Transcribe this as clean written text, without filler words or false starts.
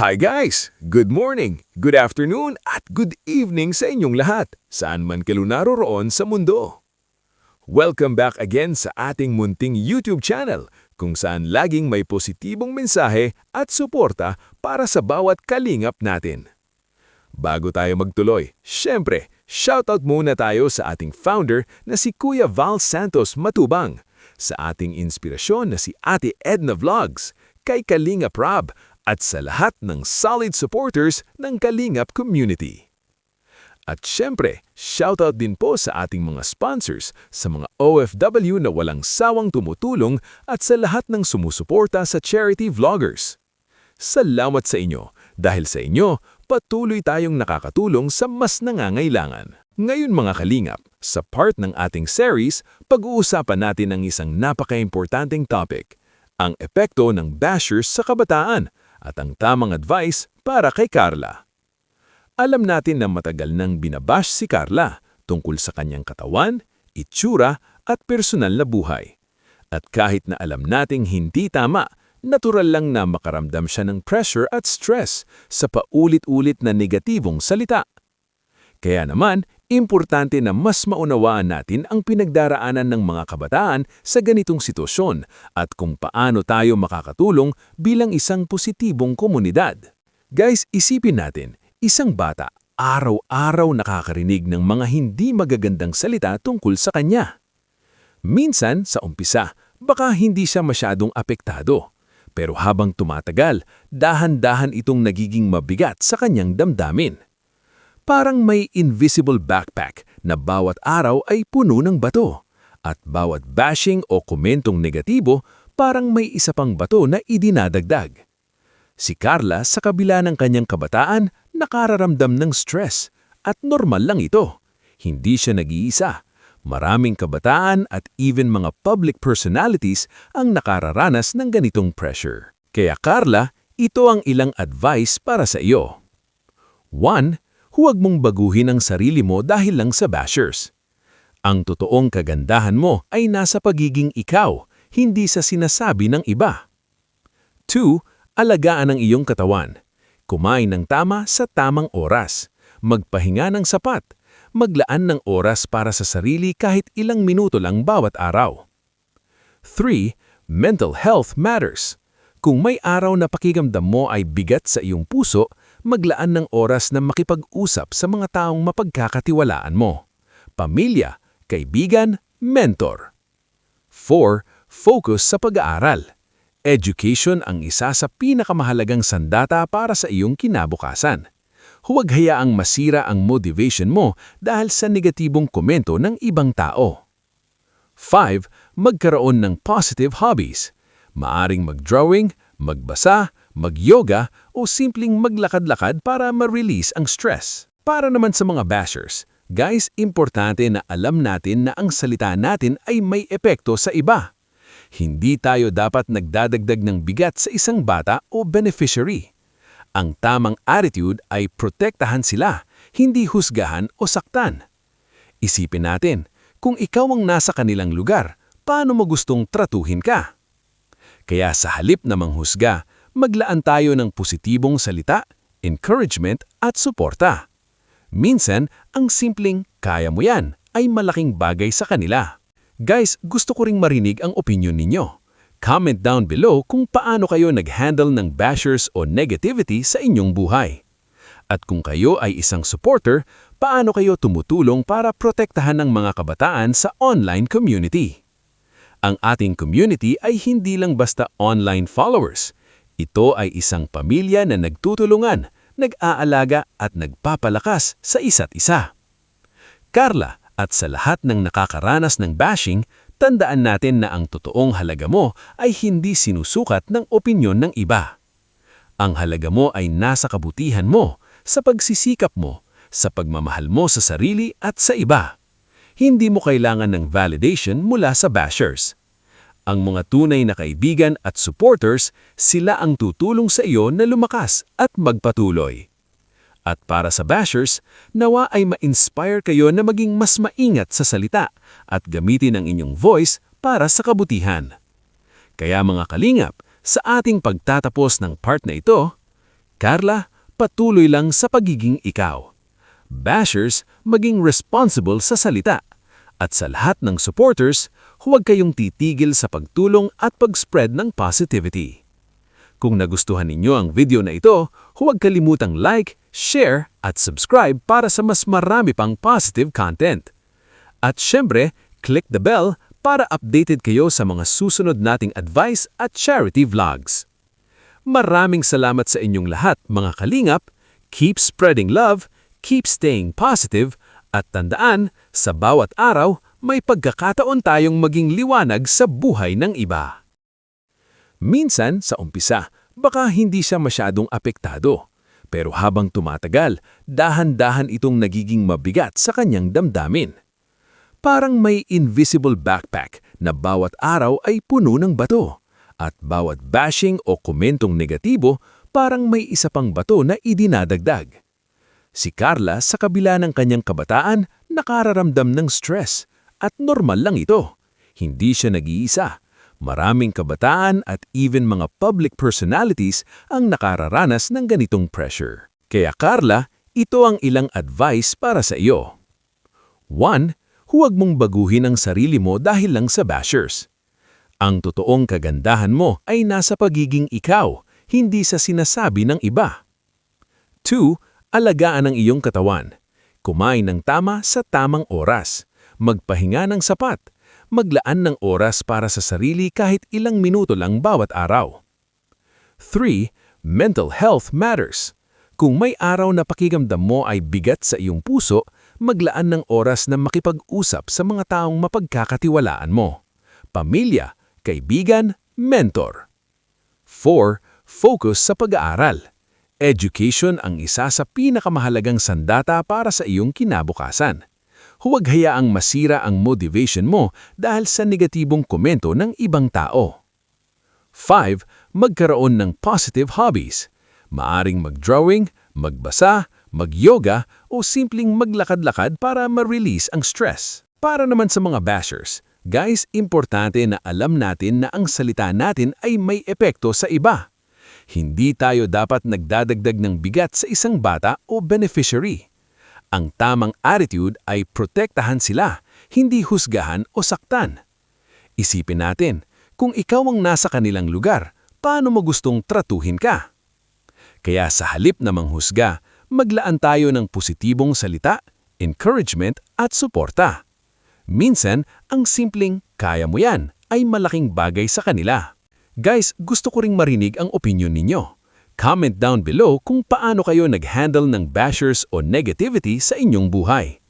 Hi guys! Good morning, good afternoon, at good evening sa inyong lahat, saan man kayo naroroon sa mundo. Welcome back again sa ating munting YouTube channel, kung saan laging may positibong mensahe at suporta para sa bawat kalingap natin. Bago tayo magtuloy, syempre, shoutout muna tayo sa ating founder na si Kuya Val Santos Matubang, sa ating inspirasyon na si Ate Edna Vlogs, kay Kalingap Rob, at sa lahat ng solid supporters ng Kalingap community. At syempre, shoutout din po sa ating mga sponsors, sa mga OFW na walang sawang tumutulong at sa lahat ng sumusuporta sa charity vloggers. Salamat sa inyo, dahil sa inyo, patuloy tayong nakakatulong sa mas nangangailangan. Ngayon mga Kalingap, sa part ng ating series, pag-uusapan natin ang isang napaka-importanting topic, ang epekto ng bashers sa kabataan, at ang tamang advice para kay Carla. Alam natin na matagal nang binabash si Carla tungkol sa kanyang katawan, itsura at personal na buhay. At kahit na alam nating hindi tama, natural lang na makaramdam siya ng pressure at stress sa paulit-ulit na negatibong salita. Kaya naman, importante na mas maunawaan natin ang pinagdaraanan ng mga kabataan sa ganitong sitwasyon at kung paano tayo makakatulong bilang isang positibong komunidad. Guys, isipin natin, isang bata araw-araw nakakarinig ng mga hindi magagandang salita tungkol sa kanya. Minsan, sa umpisa, baka hindi siya masyadong apektado. Pero habang tumatagal, dahan-dahan itong nagiging mabigat sa kanyang damdamin. Parang may invisible backpack na bawat araw ay puno ng bato, at bawat bashing o komentong negatibo parang may isa pang bato na idinadagdag. Si Carla sa kabila ng kanyang kabataan nakararamdam ng stress at normal lang ito. Hindi siya nag-iisa. Maraming kabataan at even mga public personalities ang nakararanas ng ganitong pressure. Kaya Carla, ito ang ilang advice para sa iyo. 1. Huwag mong baguhin ang sarili mo dahil lang sa bashers. Ang totoong kagandahan mo ay nasa pagiging ikaw, hindi sa sinasabi ng iba. 2. Alagaan ang iyong katawan. Kumain ng tama sa tamang oras. Magpahinga ng sapat. Maglaan ng oras para sa sarili kahit ilang minuto lang bawat araw. 3. Mental health matters. Kung may araw na pakiramdam mo ay bigat sa iyong puso, maglaan ng oras na makipag-usap sa mga taong mapagkakatiwalaan mo. Pamilya, kaibigan, mentor. 4. Focus sa pag-aaral. Education ang isa sa pinakamahalagang sandata para sa iyong kinabukasan. Huwag hayaang masira ang motivation mo dahil sa negatibong komento ng ibang tao. 5. Magkaroon ng positive hobbies. Maaring mag-drawing, magbasa, mag-yoga o simpleng maglakad-lakad para ma-release ang stress. Para naman sa mga bashers, guys, importante na alam natin na ang salita natin ay may epekto sa iba. Hindi tayo dapat nagdadagdag ng bigat sa isang bata o beneficiary. Ang tamang attitude ay protektahan sila, hindi husgahan o saktan. Isipin natin, kung ikaw ang nasa kanilang lugar, paano mo gustong tratuhin ka? Kaya sa halip na manghusga, maglaan tayo ng positibong salita, encouragement at suporta. Minsan, ang simpleng "kaya mo yan" ay malaking bagay sa kanila. Guys, gusto ko ring marinig ang opinion ninyo. Comment down below kung paano kayo nag-handle ng bashers o negativity sa inyong buhay. At kung kayo ay isang supporter, paano kayo tumutulong para protektahan ng mga kabataan sa online community? Ang ating community ay hindi lang basta online followers. Ito ay isang pamilya na nagtutulungan, nag-aalaga at nagpapalakas sa isa't isa. Carla, at sa lahat ng nakakaranas ng bashing, tandaan natin na ang totoong halaga mo ay hindi sinusukat ng opinyon ng iba. Ang halaga mo ay nasa kabutihan mo, sa pagsisikap mo, sa pagmamahal mo sa sarili at sa iba. Hindi mo kailangan ng validation mula sa bashers. Ang mga tunay na kaibigan at supporters, sila ang tutulong sa iyo na lumakas at magpatuloy. At para sa bashers, nawa ay ma-inspire kayo na maging mas maingat sa salita at gamitin ang inyong voice para sa kabutihan. Kaya mga kalingap, sa ating pagtatapos ng part na ito, Carla, patuloy lang sa pagiging ikaw. Bashers, maging responsible sa salita. At sa lahat ng supporters, huwag kayong titigil sa pagtulong at pag-spread ng positivity. Kung nagustuhan ninyo ang video na ito, huwag kalimutang like, share, at subscribe para sa mas marami pang positive content. At syempre, click the bell para updated kayo sa mga susunod nating advice at charity vlogs. Maraming salamat sa inyong lahat, mga kalingap. Keep spreading love, keep staying positive, at tandaan, sa bawat araw, may pagkakataon tayong maging liwanag sa buhay ng iba. Minsan, sa umpisa, baka hindi siya masyadong apektado. Pero habang tumatagal, dahan-dahan itong nagiging mabigat sa kanyang damdamin. Parang may invisible backpack na bawat araw ay puno ng bato. At bawat bashing o komentong negatibo, parang may isa pang bato na idinadagdag. Si Carla, sa kabila ng kanyang kabataan, nakararamdam ng stress. At normal lang ito. Hindi siya nag-iisa. Maraming kabataan at even mga public personalities ang nakararanas ng ganitong pressure. Kaya Carla, ito ang ilang advice para sa iyo. 1. Huwag mong baguhin ang sarili mo dahil lang sa bashers. Ang totoong kagandahan mo ay nasa pagiging ikaw, hindi sa sinasabi ng iba. 2. Alagaan ang iyong katawan. Kumain ng tama sa tamang oras. Magpahinga ng sapat. Maglaan ng oras para sa sarili kahit ilang minuto lang bawat araw. 3. Mental health matters. Kung may araw na pakiramdam mo ay bigat sa iyong puso, maglaan ng oras na makipag-usap sa mga taong mapagkakatiwalaan mo. Pamilya, kaibigan, mentor. 4. Focus sa pag-aaral. Education ang isa sa pinakamahalagang sandata para sa iyong kinabukasan. Huwag hayaang masira ang motivation mo dahil sa negatibong komento ng ibang tao. 5. Magkaroon ng positive hobbies. Maaring mag-drawing, magbasa, mag-yoga o simpleng maglakad-lakad para ma-release ang stress. Para naman sa mga bashers, guys, importante na alam natin na ang salita natin ay may epekto sa iba. Hindi tayo dapat nagdadagdag ng bigat sa isang bata o beneficiary. Ang tamang attitude ay protektahan sila, hindi husgahan o saktan. Isipin natin, kung ikaw ang nasa kanilang lugar, paano mo gustong tratuhin ka? Kaya sa halip na manghusga, maglaan tayo ng positibong salita, encouragement at suporta. Minsan, ang simpleng "kaya mo yan" ay malaking bagay sa kanila. Guys, gusto ko ring marinig ang opinion ninyo. Comment down below kung paano kayo nag-handle ng bashers o negativity sa inyong buhay.